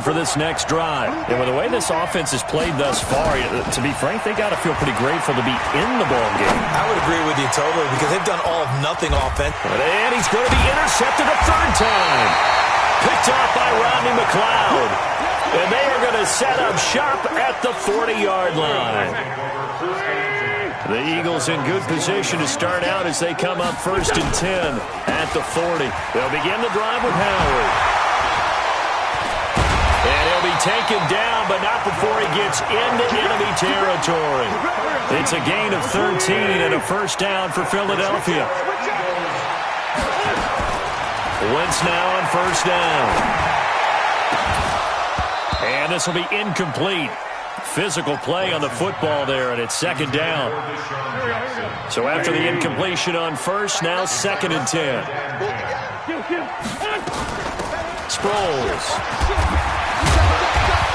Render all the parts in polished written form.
For this next drive. And with the way this offense has played thus far, to be frank, they got to feel pretty grateful to be in the ball game. I would agree with you totally because they've done all of nothing offense. And he's going to be intercepted a third time. Picked off by Rodney McLeod. And they are going to set up shop at the 40-yard line. The Eagles in good position to start out as they come up 1st and 10 at the 40. They'll begin the drive with Howard. And he'll be taken down, but not before he gets into enemy territory. It's a gain of 13 and a first down for Philadelphia. Wentz now on first down. And this will be incomplete. Physical play on the football there, and it's 2nd down. So after the incompletion on first, now 2nd and 10. Sproles.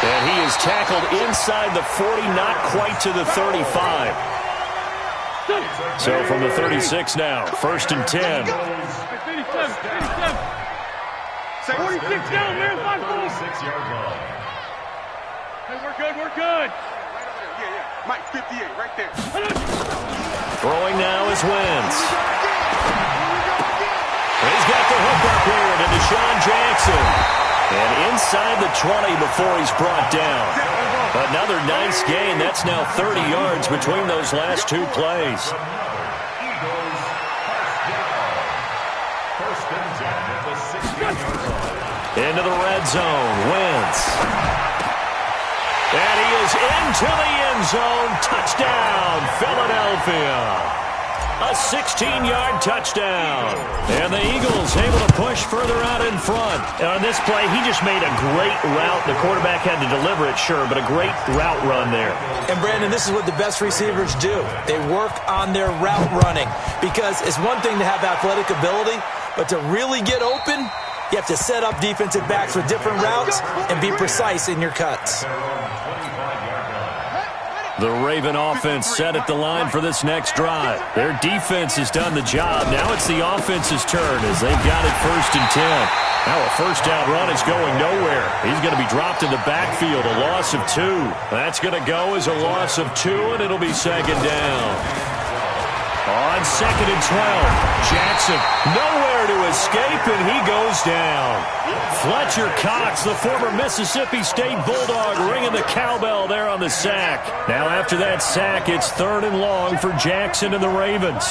And he is tackled inside the 40, not quite to the 35. So from the 36 now, 1st and 10. 46 down, man. 46-yard line. Hey, we're good, we're good. Yeah. Mike, 58, right there. Throwing now is Wentz. He's got the hook up here to Deshaun Jackson. And inside the 20 before he's brought down. Another nice gain. That's now 30 yards between those last two plays. Into the red zone. Wentz. And he is into the end zone. Touchdown, Philadelphia. A 16-yard touchdown. And the Eagles able to push further out in front. And on this play, he just made a great route. The quarterback had to deliver it, sure, but a great route run there. And, Brandon, this is what the best receivers do. They work on their route running because it's one thing to have athletic ability, but to really get open, you have to set up defensive backs with different routes and be precise in your cuts. The Raven offense set at the line for this next drive. Their defense has done the job. Now it's the offense's turn as they've got it 1st and 10. Now a first down run is going nowhere. He's going to be dropped in the backfield, a loss of 2. That's going to go as a loss of 2, and it'll be 2nd down. On 2nd and 12, Jackson nowhere to escape, and he goes down. Fletcher Cox, the former Mississippi State Bulldog, ringing the cowbell there on the sack. Now after that sack, it's 3rd and long for Jackson and the Ravens.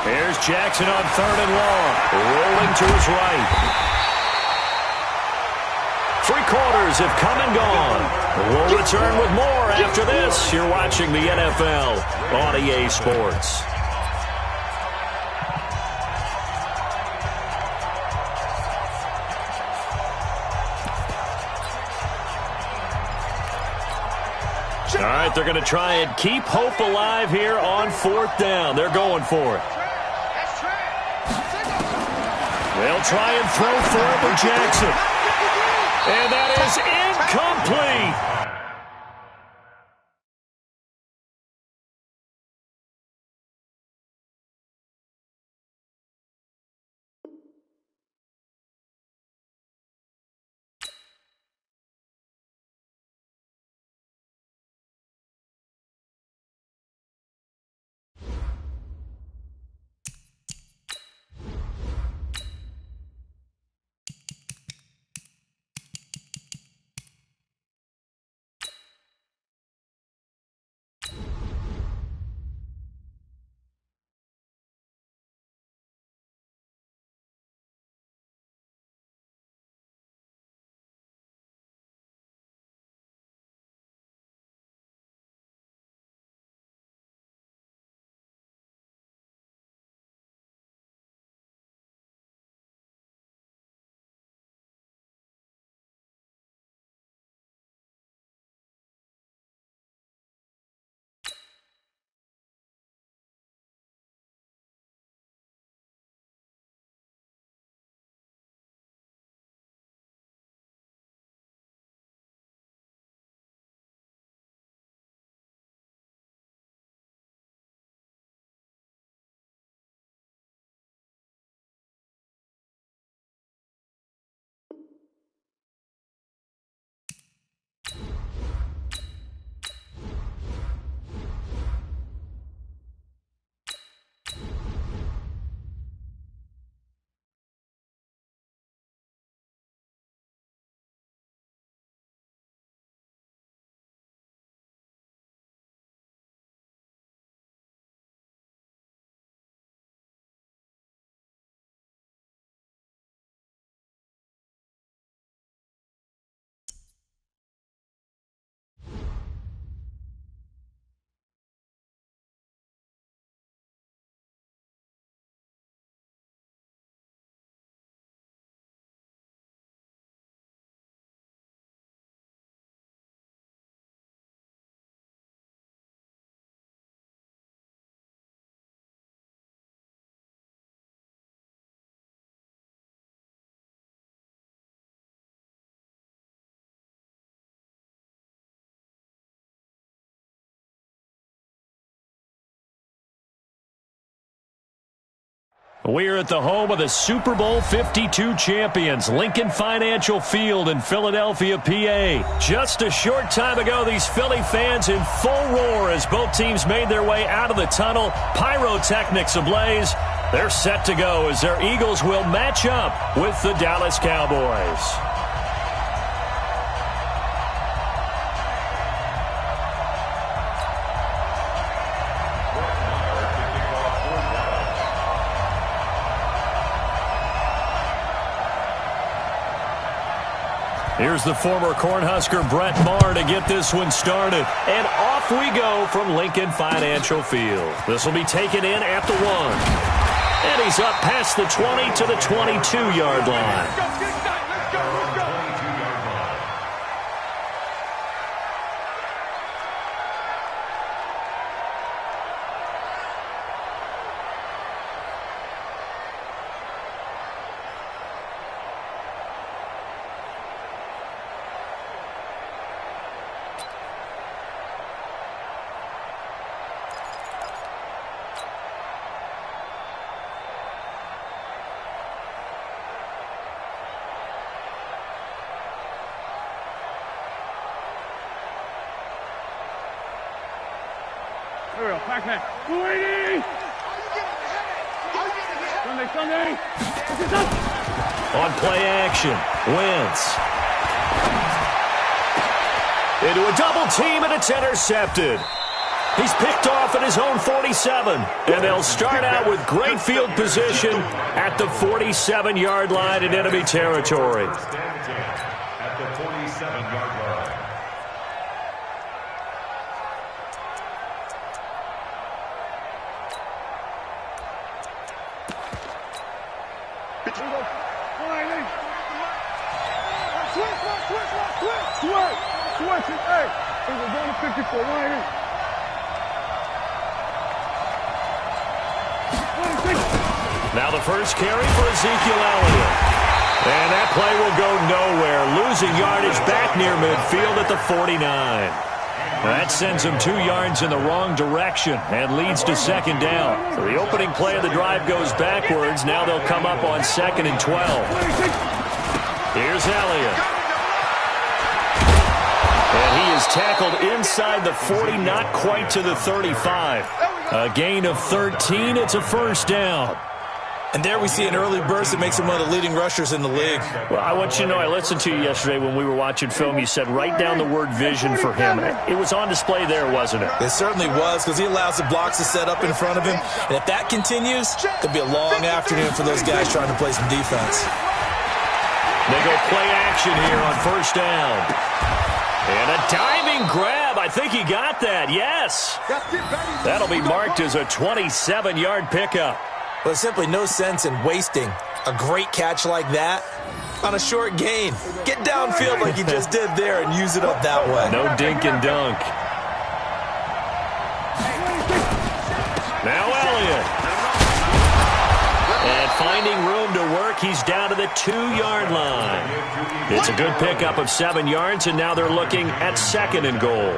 Here's Jackson on 3rd and long, rolling to his right. 3 quarters have come and gone. We'll return with more after this. You're watching the NFL on EA Sports. All right, they're going to try and keep hope alive here on 4th down. They're going for it. They'll try and throw for it with Jackson. And that is incomplete. We're at the home of the Super Bowl 52 champions, Lincoln Financial Field in Philadelphia, PA. Just a short time ago, these Philly fans in full roar as both teams made their way out of the tunnel. Pyrotechnics ablaze. They're set to go as their Eagles will match up with the Dallas Cowboys. Here's the former Cornhusker Brett Maher to get this one started. And off we go from Lincoln Financial Field. This will be taken in at the 1. And he's up past the 20 to the 22-yard line. On play action, Wentz. Into a double team, and it's intercepted. He's picked off at his own 47, and they'll start out with great field position at the 47-yard line in enemy territory. At the 47-yard line. Now the first carry for Ezekiel Elliott. And that play will go nowhere, losing yardage back near midfield at the 49. That sends him 2 yards in the wrong direction and leads to second down. So the opening play of the drive goes backwards. Now they'll come up on 2nd and 12. Here's Elliott. And he is tackled inside the 40, not quite to the 35. A gain of 13. It's a first down. And there we see an early burst that makes him one of the leading rushers in the league. Well, I want you to know, I listened to you yesterday when we were watching film. You said write down the word vision for him. It was on display there, wasn't it? It certainly was, because he allows the blocks to set up in front of him. And if that continues, it'll be a long afternoon for those guys trying to play some defense. They go play action here on first down. And a diving grab. I think he got that. Yes. That'll be marked as a 27-yard pickup. Well, there's simply no sense in wasting a great catch like that on a short gain. Get downfield like you just did there and use it up that way. No dink and dunk. Now Elliott. And finding room to work, he's down to the 2-yard line. It's a good pickup of 7 yards, and now they're looking at 2nd and goal.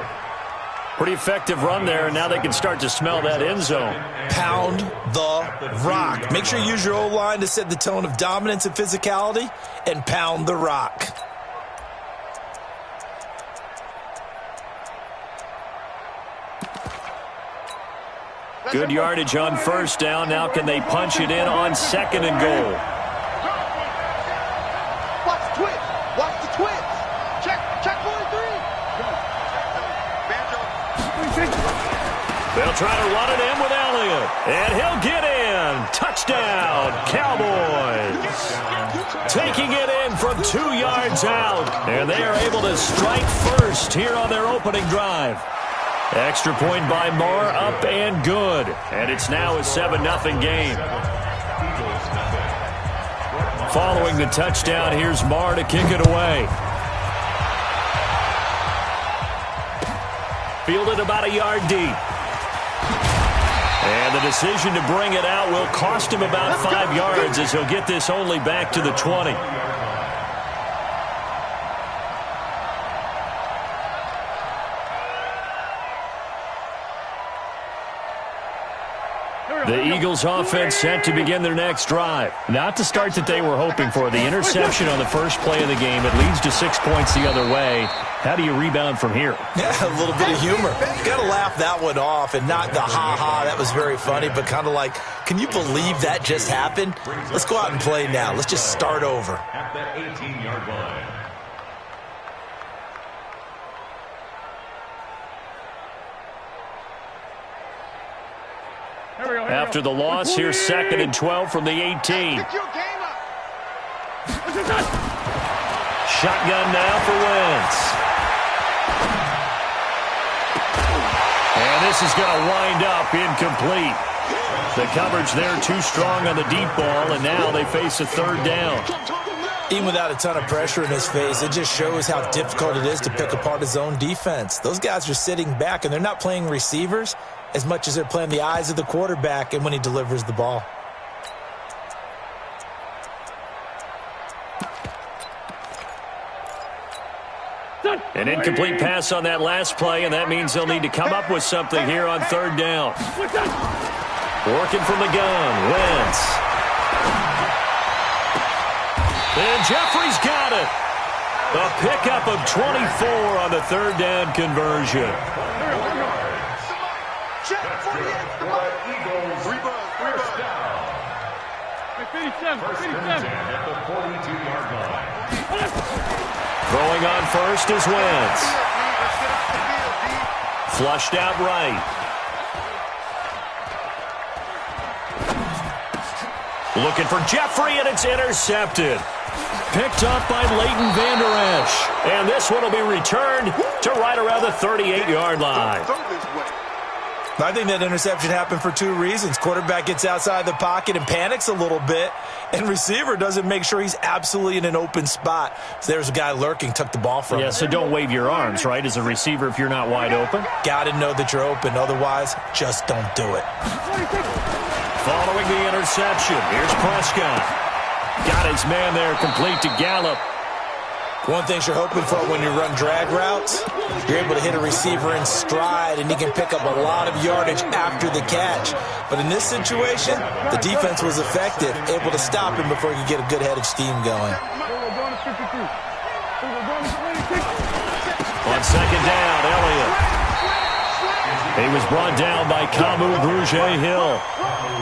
Pretty effective run there, and now they can start to smell that end zone. Pound the rock. Make sure you use your O-line to set the tone of dominance and physicality, and pound the rock. Good yardage on first down. Now can they punch it in on 2nd and goal? Watch the twist. Watch the twist. Check 43. They'll try to run it in with Elliott. And he'll get in. Touchdown, Cowboys. Taking it in from 2 yards out. And they are able to strike first here on their opening drive. Extra point by Maher, up and good. And it's now a 7-0 game. Following the touchdown, here's Maher to kick it away. Fielded about a yard deep. And the decision to bring it out will cost him about 5 yards as he'll get this only back to the 20. The Eagles offense set to begin their next drive. Not the start that they were hoping for. The interception on the first play of the game. It leads to 6 points the other way. How do you rebound from here? Yeah, a little bit of humor. Got to laugh that one off and not the ha-ha. That was very funny, but kind of like, can you believe that just happened? Let's go out and play now. Let's just start over. At the 18-yard line. After the loss, here's 2nd and 12 from the 18. Shotgun now for Wentz. And this is going to wind up incomplete. The coverage there too strong on the deep ball, and now they face a 3rd down. Even without a ton of pressure in his face, it just shows how difficult it is to pick apart his own defense. Those guys are sitting back, and they're not playing receivers as much as they're playing the eyes of the quarterback and when he delivers the ball. An incomplete pass on that last play, and that means they'll need to come up with something here on 3rd down. Working from the gun, Wentz. And Jeffrey's got it. A pickup of 24 on the 3rd down conversion. At the 42-yard line. Throwing on first is Wentz. Flushed out right. Looking for Jeffrey, and it's intercepted. Picked up by Leighton Vander Esch. And this one will be returned to right around the 38-yard line. I think that interception happened for 2 reasons. Quarterback gets outside the pocket and panics a little bit, and receiver doesn't make sure he's absolutely in an open spot. So there's a guy lurking, took the ball from him. Yeah, so don't wave your arms, right, as a receiver if you're not wide open? Got to know that you're open. Otherwise, just don't do it. Following the interception, here's Prescott. Got his man there, complete to Gallup. One thing you're hoping for when you run drag routes, you're able to hit a receiver in stride, and he can pick up a lot of yardage after the catch. But in this situation, the defense was effective, able to stop him before he could get a good head of steam going. On 2nd down, Elliott. He was brought down by Kamu Grugier-Hill.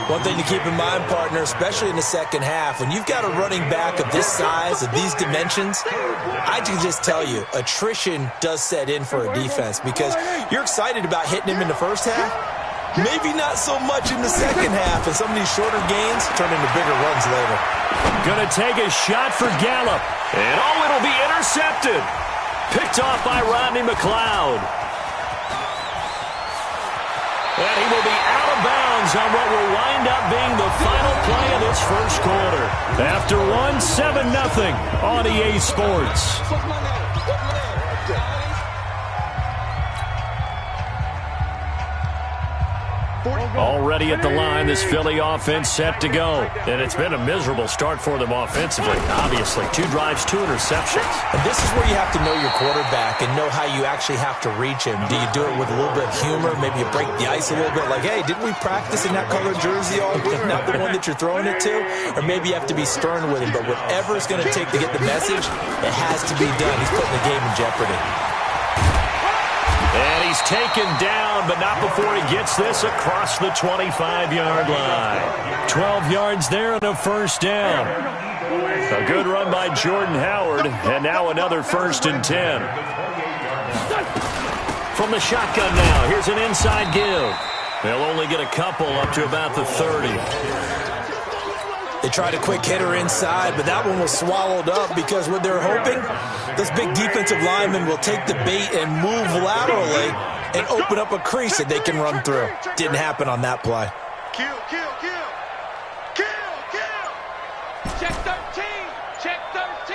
One thing to keep in mind, partner, especially in the second half, when you've got a running back of this size, of these dimensions, I can just tell you, attrition does set in for a defense because you're excited about hitting him in the first half, maybe not so much in the second half, and some of these shorter gains turn into bigger runs later. Gonna take a shot for Gallup, and it'll be intercepted. Picked off by Rodney McLeod. And he will be out of bounds on what will wind up being the final play of this first quarter. After 7-0 on EA Sports. Already at the line, this Philly offense set to go. And it's been a miserable start for them offensively, obviously. 2 drives, 2 interceptions. And this is where you have to know your quarterback and know how you actually have to reach him. Do you do it with a little bit of humor? Maybe you break the ice a little bit like, hey, didn't we practice in that colored jersey all week? Not the one that you're throwing it to? Or maybe you have to be stern with him. But whatever it's going to take to get the message, it has to be done. He's putting the game in jeopardy. And he's taken down, but not before he gets this across the 25-yard line. 12 yards there and a first down. A good run by Jordan Howard, and now another 1st and 10. From the shotgun now, here's an inside give. They'll only get a couple up to about the 30. They tried a quick hitter inside, but that one was swallowed up because what they're hoping, this big defensive lineman will take the bait and move laterally and open up a crease that they can run through. Didn't happen on that play. Kill. Check 13. Check 13.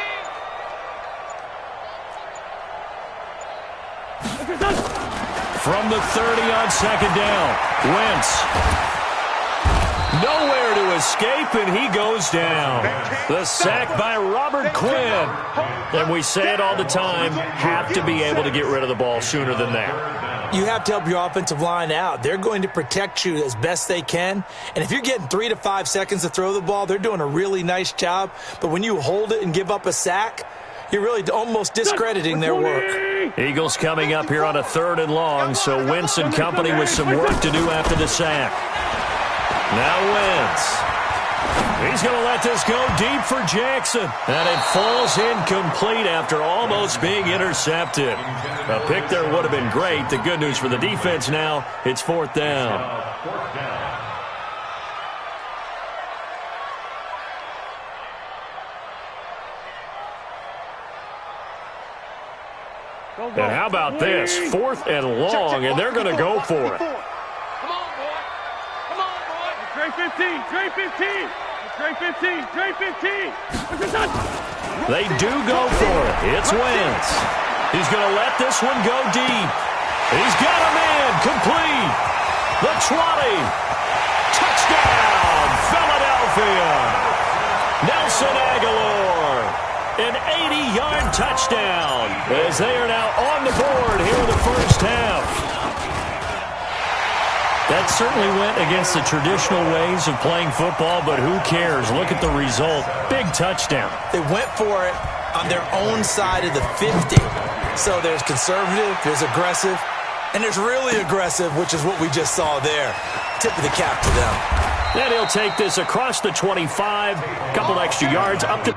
From the 30 on 2nd down, Wentz. Nowhere to escape, and he goes down. The sack by Robert Quinn. And we say it all the time, have to be able to get rid of the ball sooner than that. You have to help your offensive line out. They're going to protect you as best they can. And if you're getting 3 to 5 seconds to throw the ball, they're doing a really nice job. But when you hold it and give up a sack, you're really almost discrediting their work. Eagles coming up here on a 3rd and long, so Wentz and company with some work to do after the sack. Now Wentz. He's going to let this go deep for Jackson. And it falls incomplete after almost being intercepted. A pick there would have been great. The good news for the defense now, it's 4th down. And how about this? 4th and long, and they're going to go for it. Come on, boy. Come on, boy. Trey 15. Trey 15. Trey 15. Trey 15. They do go for it. It's Wentz. He's going to let this one go deep. He's got a man. Complete. The 20. Touchdown, Philadelphia. Nelson Aguilar. An 80-yard touchdown as they are now on the board here in the first half. That certainly went against the traditional ways of playing football, but who cares? Look at the result. Big touchdown. They went for it on their own side of the 50. So there's conservative, there's aggressive, and there's really aggressive, which is what we just saw there. Tip of the cap to them. Then he'll take this across the 25, couple extra yards up to...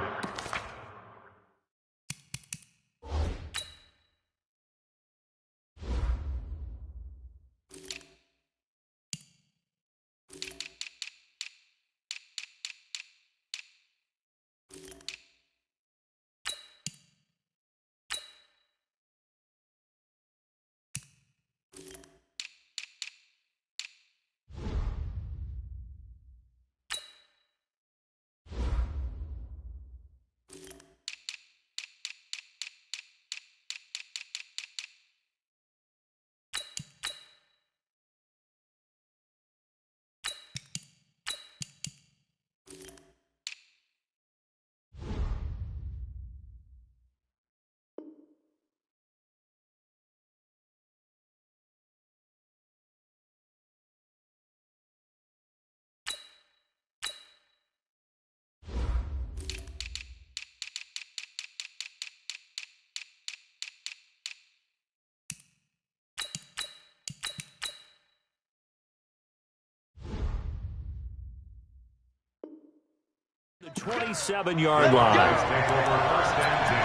The 27-yard line. Take over 1st and 10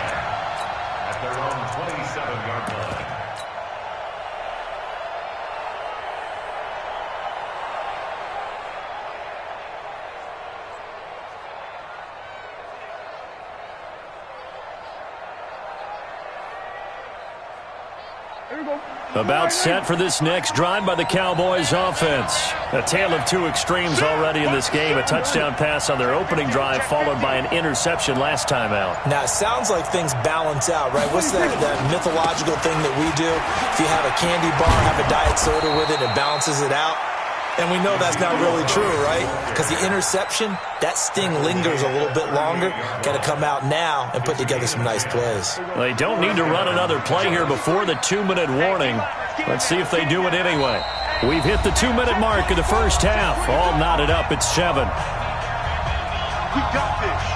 at their own 27-yard line. About set for this next drive by the Cowboys offense. A tale of two extremes already in this game. A touchdown pass on their opening drive followed by an interception last time out. Now, it sounds like things balance out, right? What's that mythological thing that we do? If you have a candy bar, have a diet soda with it, it balances it out. And we know that's not really true, right? Because the interception, that sting lingers a little bit longer. Got to come out now and put together some nice plays. They don't need to run another play here before the 2-minute warning. Let's see if they do it anyway. We've hit the 2-minute mark of the first half. All knotted up at 7. We got this.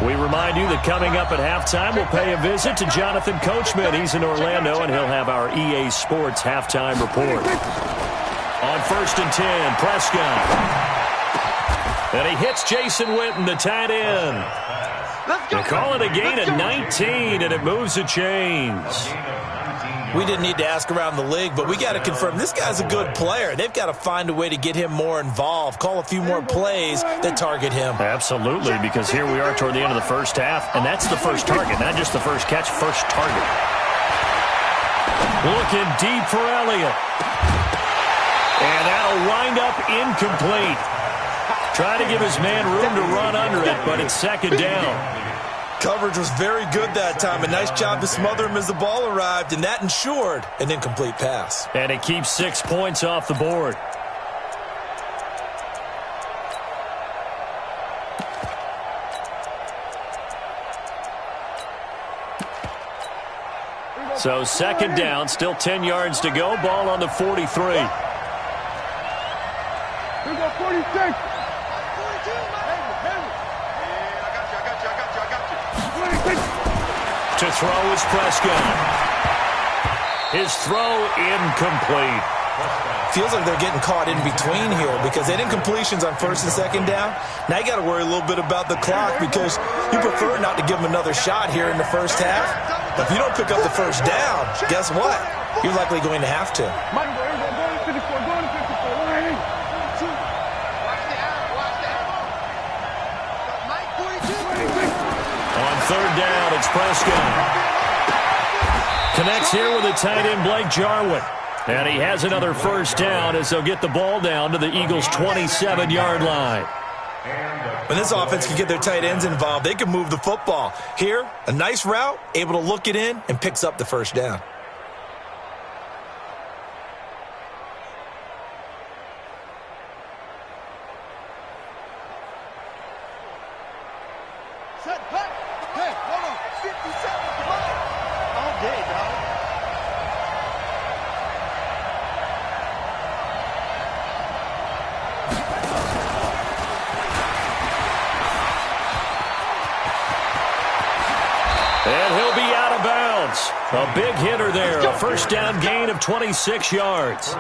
We remind you that coming up at halftime, we'll pay a visit to Jonathan Coachman. He's in Orlando, and he'll have our EA Sports halftime report. On 1st and 10, Prescott. And he hits Jason Witten, the tight end. They call it a gain of 19, and it moves the chains. We didn't need to ask around the league, but we got to confirm this guy's a good player. They've got to find a way to get him more involved, call a few more plays that target him. Absolutely, because here we are toward the end of the first half, and that's the first target, not just the first catch, first target. Looking deep for Elliott. And that'll wind up incomplete. Trying to give his man room to run under it, but it's 2nd down. Coverage was very good that time. A nice job to smother him as the ball arrived, and that ensured an incomplete pass. And it keeps 6 points off the board. So second down, still 10 yards to go. Ball on the 43. Here we go, 46. To throw is Prescott. His throw incomplete. Feels like they're getting caught in between here because they didn't completions on first and second down. Now you got to worry a little bit about the clock because you prefer not to give them another shot here in the first half. But if you don't pick up the first down, guess what? You're likely going to have to. On third down, it's Prescott. Connects here with the tight end, Blake Jarwin. And he has another first down as they'll get the ball down to the Eagles' 27-yard line. When this offense can get their tight ends involved, they can move the football. Here, a nice route, able to look it in, and picks up the first down. Hey, hold on. 57, come on. All day, dog. And he'll be out of bounds. A big hitter there. A first down gain of 26 yards.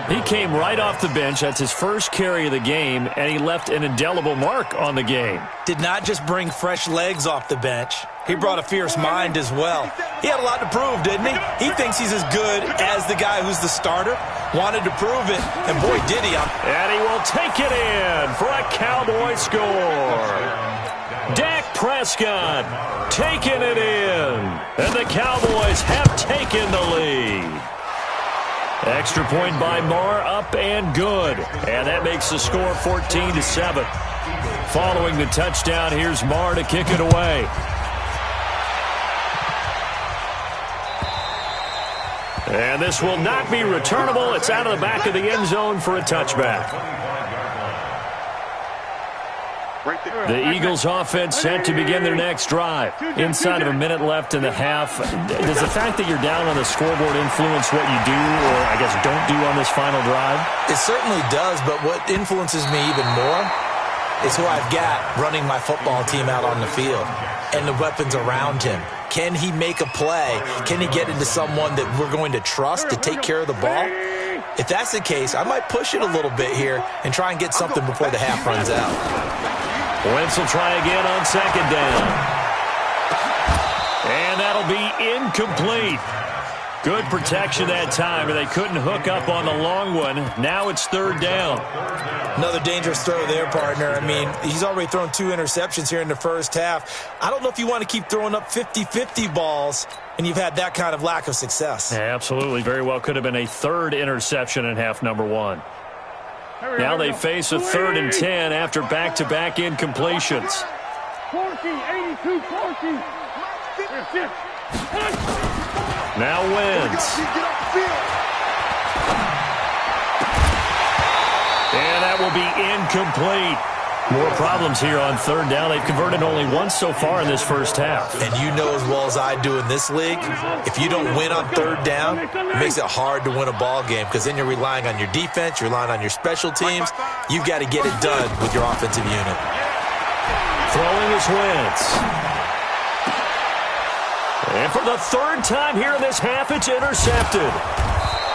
He came right off the bench. That's his first carry of the game, and he left an indelible mark on the game. Did not just bring fresh legs off the bench. He brought a fierce mind as well. He had a lot to prove, didn't he? He thinks he's as good as the guy who's the starter. Wanted to prove it, and boy, did he. And he will take it in for a Cowboy score. Dak Prescott taking it in. And the Cowboys have taken the lead. Extra point by Marr, up and good. And that makes the score 14-7. Following the touchdown, here's Marr to kick it away. And this will not be returnable. It's out of the back of the end zone for a touchback. The Eagles offense set to begin their next drive. Inside of a minute left in the half. Does the fact that you're down on the scoreboard influence what you do or, I guess, don't do on this final drive? It certainly does, but what influences me even more is who I've got running my football team out on the field and the weapons around him. Can he make a play? Can he get into someone that we're going to trust to take care of the ball? If that's the case, I might push it a little bit here and try and get something before the half runs out. Wentz will try again on second down. And that'll be incomplete. Good protection that time, but they couldn't hook up on the long one. Now it's third down. Another dangerous throw there, partner. I mean, he's already thrown 2 interceptions here in the first half. I don't know if you want to keep throwing up 50-50 balls and you've had that kind of lack of success. Yeah, absolutely. Very well could have been a third interception in half number 1. Now they face a 3rd and 10 after back-to-back incompletions. 82-40. Now Wentz. And that will be incomplete. More problems here on third down. They've converted only once so far in this first half. And you know as well as I do in this league, if you don't win on third down, it makes it hard to win a ball game because then you're relying on your defense, you're relying on your special teams. You've got to get it done with your offensive unit. Throwing is Wentz. And for the 3rd time here in this half, it's intercepted.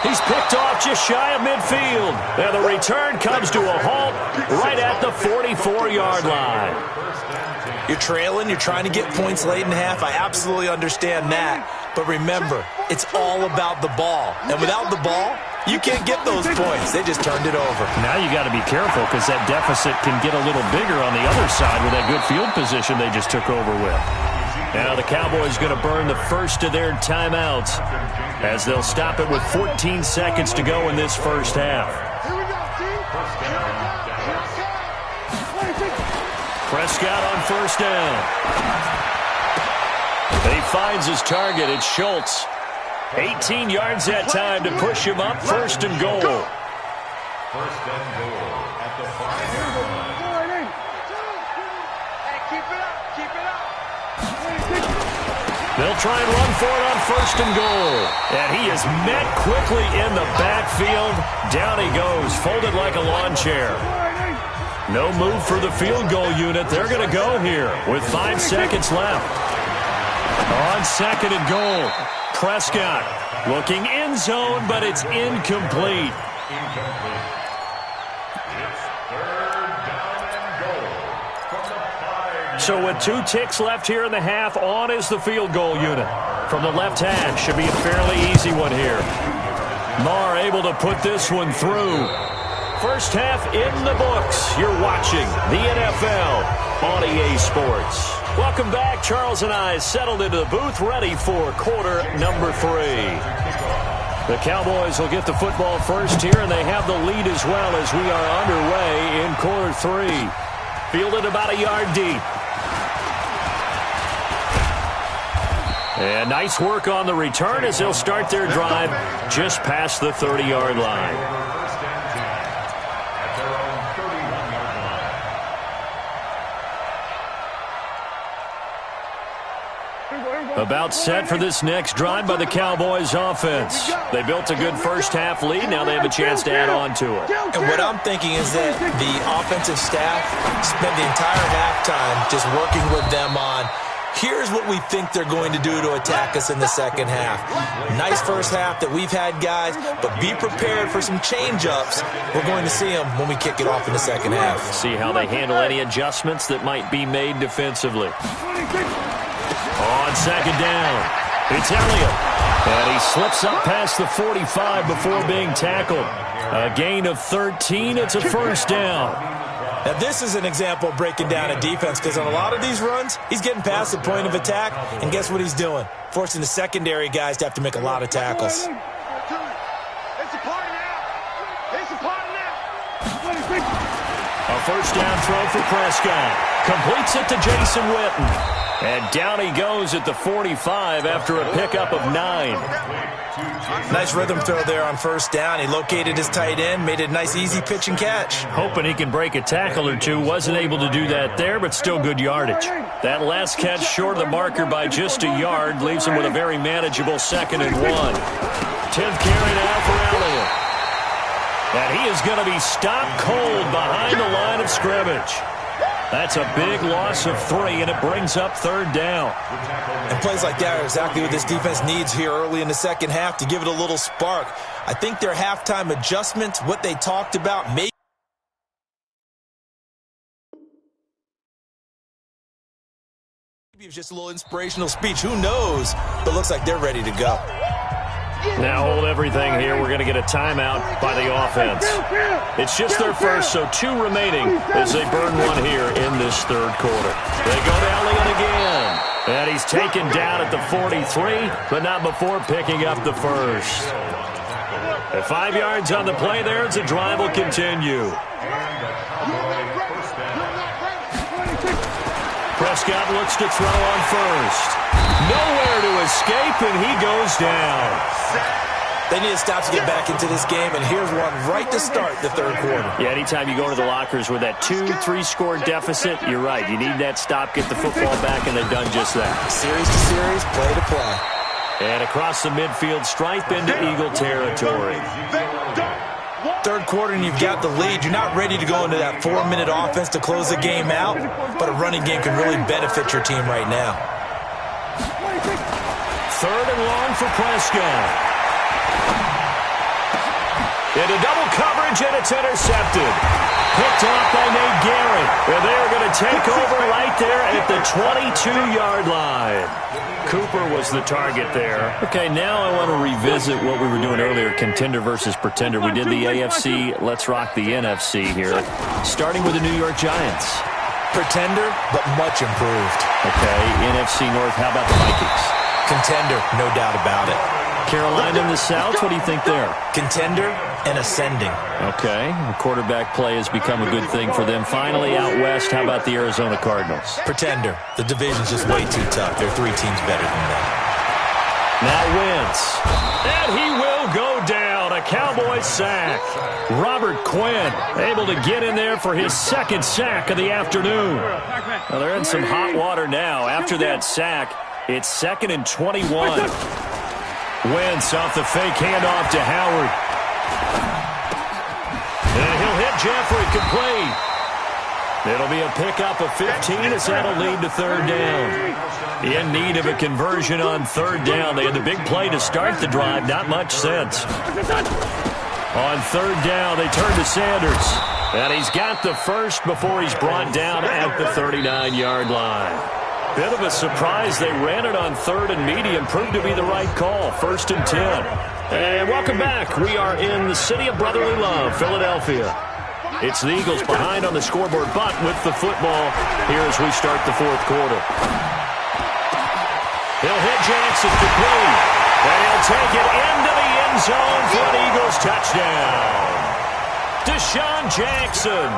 He's picked off just shy of midfield. And the return comes to a halt right at the 44-yard line. You're trailing. You're trying to get points late in half. I absolutely understand that. But remember, it's all about the ball. And without the ball, you can't get those points. They just turned it over. Now you got to be careful because that deficit can get a little bigger on the other side with that good field position they just took over with. Now the Cowboys going to burn the first of their timeouts as they'll stop it with 14 seconds to go in this first half. Prescott on first down. He finds his target. It's Schultz. 18 yards that time to push him up. First and goal. First and goal at the 5-yard line. Hey, keep it up. Keep it up. They'll try and run for it on 1st and goal. And he is met quickly in the backfield. Down he goes, folded like a lawn chair. No move for the field goal unit. They're going to go here with 5 seconds left. On 2nd and goal, Prescott looking end zone, but it's incomplete. So with 2 ticks left here in the half, on is the field goal unit. From the left hash, should be a fairly easy one here. Marr able to put this one through. First half in the books. You're watching the NFL on EA Sports. Welcome back. Charles and I settled into the booth, ready for quarter number 3. The Cowboys will get the football first here, and they have the lead as well as we are underway in quarter 3. Fielded about a yard deep. And nice work on the return as they'll start their drive just past the 30-yard line. About set for this next drive by the Cowboys offense. They built a good first half lead. Now they have a chance to add on to it. And what I'm thinking is that the offensive staff spent the entire halftime just working with them on, here's what we think they're going to do to attack us in the second half. Nice first half that we've had, guys, but be prepared for some change-ups. We're going to see them when we kick it off in the second half. See how they handle any adjustments that might be made defensively. On 2nd down, it's Elliott. And he slips up past the 45 before being tackled. A gain of 13. It's a first down. Now, this is an example of breaking down a defense, because on a lot of these runs, he's getting past the point of attack, and guess what he's doing? Forcing the secondary guys to have to make a lot of tackles. It's a party now. It's a party now. A first down throw for Prescott. Completes it to Jason Witten. And down he goes at the 45 after a pickup of 9. Nice rhythm throw there on first down. He located his tight end, made it a nice easy pitch and catch. Hoping he can break a tackle or two. Wasn't able to do that there, but still good yardage. That last catch short of the marker by just a yard leaves him with a very manageable 2nd and 1. 10th carry now for Elliott. And he is going to be stopped cold behind the line of scrimmage. That's a big loss of 3, and it brings up 3rd down. And plays like that are exactly what this defense needs here early in the second half to give it a little spark. I think their halftime adjustments, what they talked about, maybe it was just a little inspirational speech. Who knows? But looks like they're ready to go. Now hold everything here. We're going to get a timeout by the offense. It's just their first, so 2 remaining as they burn one here in this 3rd quarter. They go to Elliott again. And he's taken down at the 43, but not before picking up the first. At 5 yards on the play there, as the drive will continue. Prescott looks to throw on first. Nowhere to escape, and he goes down. They need to stop to get back into this game, and here's one right to start the 3rd quarter. Yeah, anytime you go to the lockers with that 2-3 score deficit, you're right. You need that stop, get the football back, and they've done just that. Series to series, play to play. And across the midfield stripe into Eagle territory. 3rd quarter, and you've got the lead. You're not ready to go into that 4-minute offense to close the game out, but a running game can really benefit your team right now. 3rd and long for Prescott. Into double coverage, and it's intercepted. Picked off by Nate Garrett. And they're going to take over right there at the 22-yard line. Cooper was the target there. Okay, now I want to revisit what we were doing earlier, contender versus pretender. We did the AFC, let's rock the NFC here. Starting with the New York Giants. Pretender, but much improved. Okay, NFC North, how about the Vikings? Contender, no doubt about it. Carolina in the South, what do you think there? Contender and ascending. Okay, quarterback play has become a good thing for them. Finally, out west, how about the Arizona Cardinals? Pretender. The division's just way too tough. There are 3 teams better than them. Now Wentz. And he will go down. A Cowboys sack. Robert Quinn able to get in there for his 2nd sack of the afternoon. Well, they're in some hot water now after that sack. It's 2nd and 21. Wentz off the fake handoff to Howard. And he'll hit Jeffrey complete. It'll be a pickup of 15 as that'll lead to 3rd down. In need of a conversion on 3rd down. They had the big play to start the drive. Not much sense. On 3rd down, they turn to Sanders. And he's got the first before he's brought down at the 39-yard line. Bit of a surprise. They ran it on 3rd and medium. Proved to be the right call. 1st and 10. And welcome back. We are in the city of brotherly love, Philadelphia. It's the Eagles behind on the scoreboard, but with the football here as we start the 4th quarter. He'll hit Jackson complete. And he'll take it into the end zone for an Eagles touchdown. Deshaun Jackson,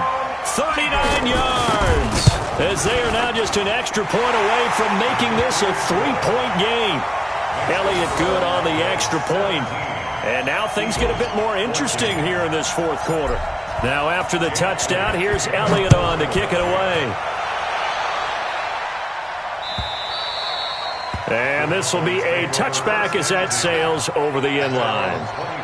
39 yards. As they are now just an extra point away from making this a 3-point game. Elliott good on the extra point. And now things get a bit more interesting here in this 4th quarter. Now after the touchdown, here's Elliott on to kick it away. And this will be a touchback as that sails over the end line.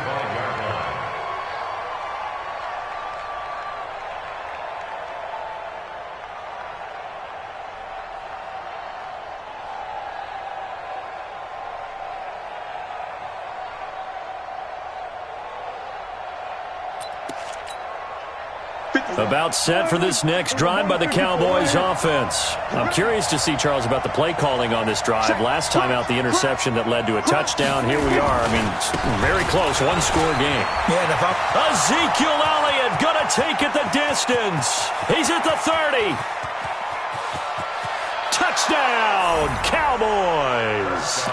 About set for this next drive by the Cowboys offense. I'm curious to see, Charles, about the play calling on this drive. Last time out, the interception that led to a touchdown. Here we are. I mean, very close, one-score game. Yeah, Ezekiel Elliott going to take it the distance. He's at the 30. Touchdown, Cowboys.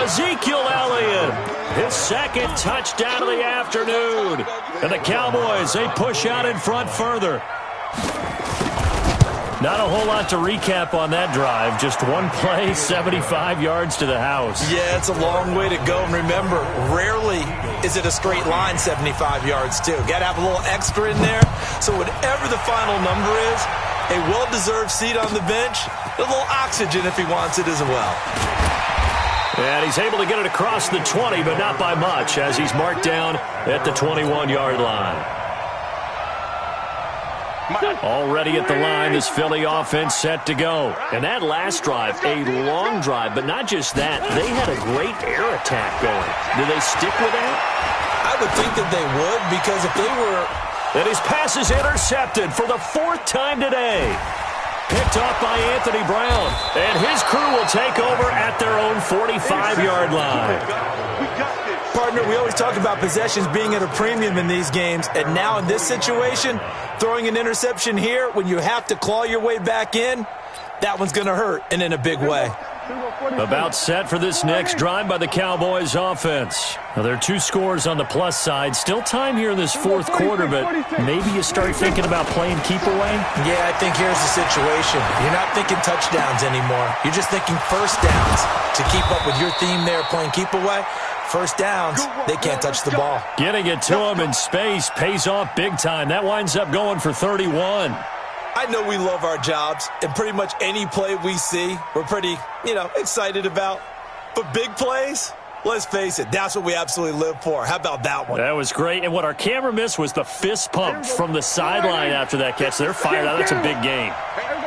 Ezekiel Elliott, his 2nd touchdown of the afternoon. And the Cowboys, they push out in front further. Not a whole lot to recap on that drive. Just one play, 75 yards to the house. Yeah, it's a long way to go. And remember, rarely is it a straight line 75 yards, too. Got to have a little extra in there. So whatever the final number is, a well-deserved seat on the bench, a little oxygen if he wants it as well. And he's able to get it across the 20, but not by much, as he's marked down at the 21-yard line. Already at the line, this Philly offense set to go. And that last drive, a long drive, but not just that. They had a great air attack going. Do they stick with that? I would think that they would, because if they were... And his pass is intercepted for the 4th time today. Picked off by Anthony Brown. And his crew will take over at their own 45-yard line. Partner, we always talk about possessions being at a premium in these games. And now in this situation, throwing an interception here when you have to claw your way back in, that one's going to hurt, and in a big way. About set for this next drive by the Cowboys offense. Now, there are 2 scores on the plus side. Still time here in this 4th quarter, but maybe you start thinking about playing keep away? Yeah, I think here's the situation. You're not thinking touchdowns anymore. You're just thinking first downs. To keep up with your theme there, playing keep away, first downs, they can't touch the ball. Getting it to him in space pays off big time. That winds up going for 31. I know we love our jobs, and pretty much any play we see, we're pretty, excited about. But big plays, let's face it, that's what we absolutely live for. How about that one? That was great. And what our camera missed was the fist pump from the sideline after that catch. They're fired out. That's a big game.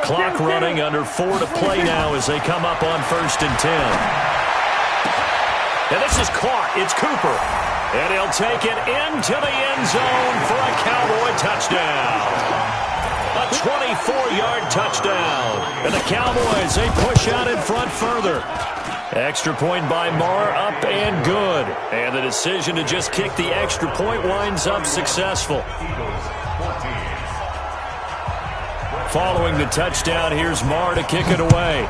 Clock running, under 4 to play now as they come up on 1st and 10. And this is caught. It's Cooper. And he'll take it into the end zone for a Cowboy touchdown. A 24-yard touchdown. And the Cowboys, they push out in front further. Extra point by Marr, up and good. And the decision to just kick the extra point winds up successful. Following the touchdown, here's Marr to kick it away.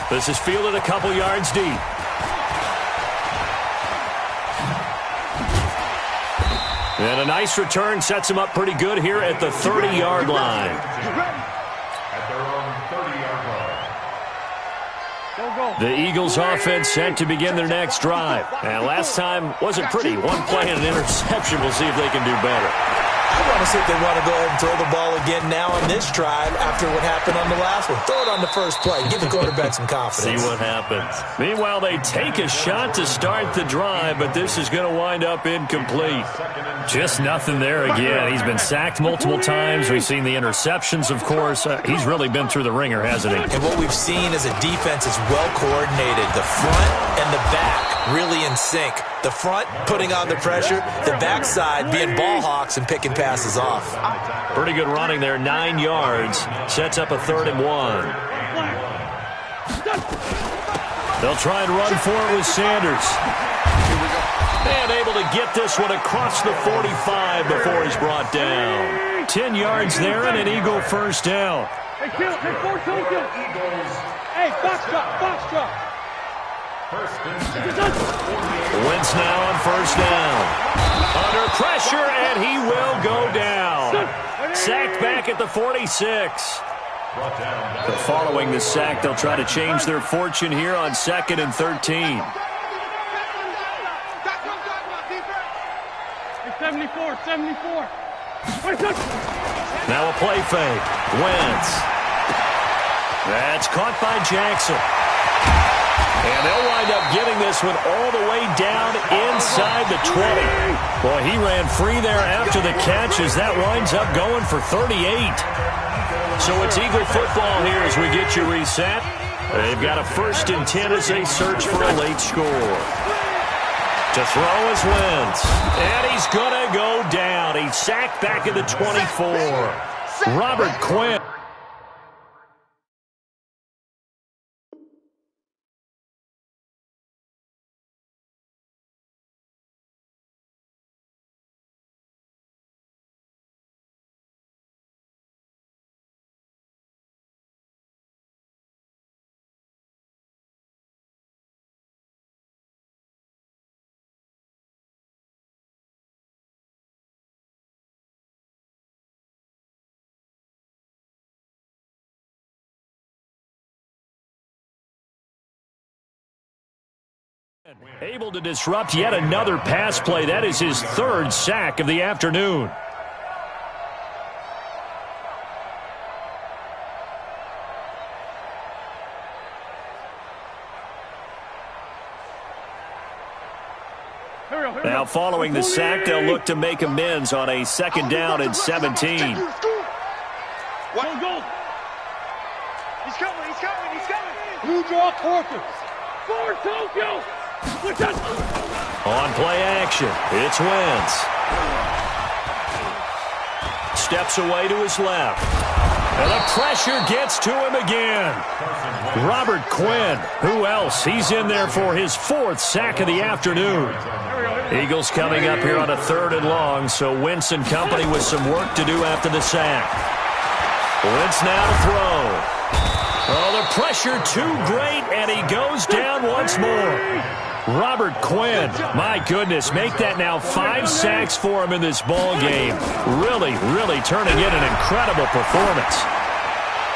This is fielded a couple yards deep. And a nice return sets him up pretty good here at the 30-yard line. At their own 30-yard line. The Eagles offense set to begin their next drive. And last time wasn't pretty. One play and an interception. We'll see if they can do better. I want to see if they want to go ahead and throw the ball again now on this drive after what happened on the last one. Throw it on the first play. Give the quarterback some confidence. See what happens. Meanwhile, they take a shot to start the drive, but this is going to wind up incomplete. Just nothing there again. He's been sacked multiple times. We've seen the interceptions, of course. He's really been through the ringer, hasn't he? And what we've seen is a defense is well coordinated. The front and the back really in sync. The front putting on the pressure, the backside being ball hawks and picking passes off. Pretty good running there, 9 yards. Sets up a 3rd and 1. They'll try and run for it with Sanders. And able to get this one across the 45 before he's brought down. 10 yards there and an Eagle first down. Hey, kill. Hey, four, kill. Eagles. Hey, box drop. First and 10. Wentz now on first down. Under pressure, and he will go down. Sacked back at the 46. But following the sack, they'll try to change their fortune here on 2nd and 13. 74. Now a play fake. Wentz. That's caught by Jackson. And they'll wind up getting this one all the way down inside the 20. Boy, he ran free there after the catch as that winds up going for 38. So it's Eagle football here as we get you reset. They've got a 1st and 10 as they search for a late score. To throw is Wentz. And he's going to go down. He's sacked back at the 24. Robert Quinn. Able to disrupt yet another pass play. That is his 3rd sack of the afternoon. Now following the sack, they'll look to make amends on a 2nd down and 17. Go. He's coming. Blue draw quarter. For Tokyo. On play action, it's Wentz. Steps away to his left. And the pressure gets to him again. Robert Quinn, who else? He's in there for his 4th sack of the afternoon. Eagles coming up here on a 3rd and long, so Wentz and company with some work to do after the sack. Wentz now to throw. Oh, the pressure too great, and he goes down once more. Robert Quinn, my goodness, make that now 5 sacks for him in this ball game. Really turning in an incredible performance.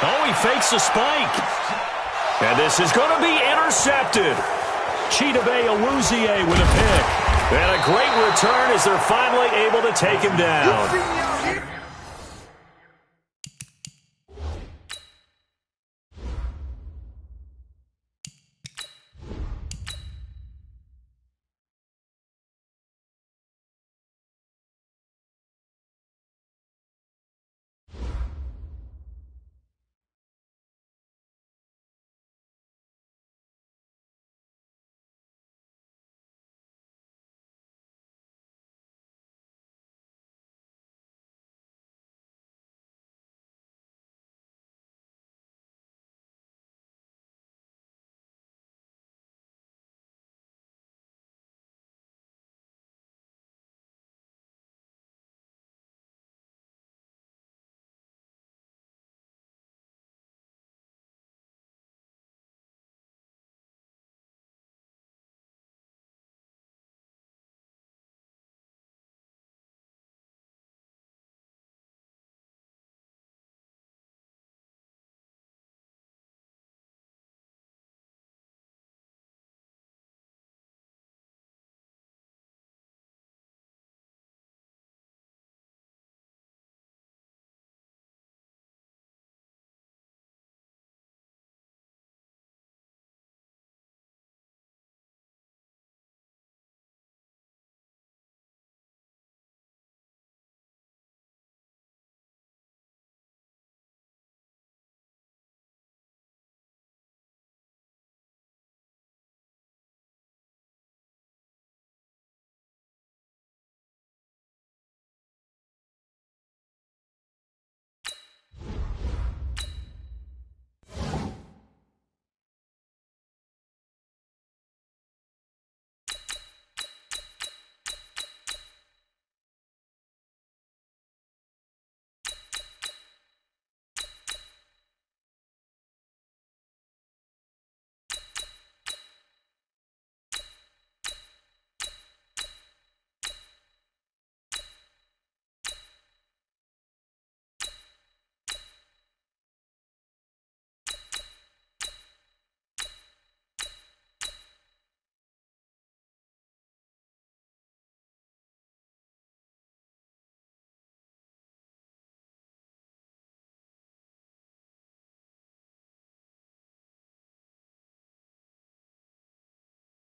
Oh, he fakes a spike. And this is going to be intercepted. Chidobe Awuzie with a pick. And a great return as they're finally able to take him down.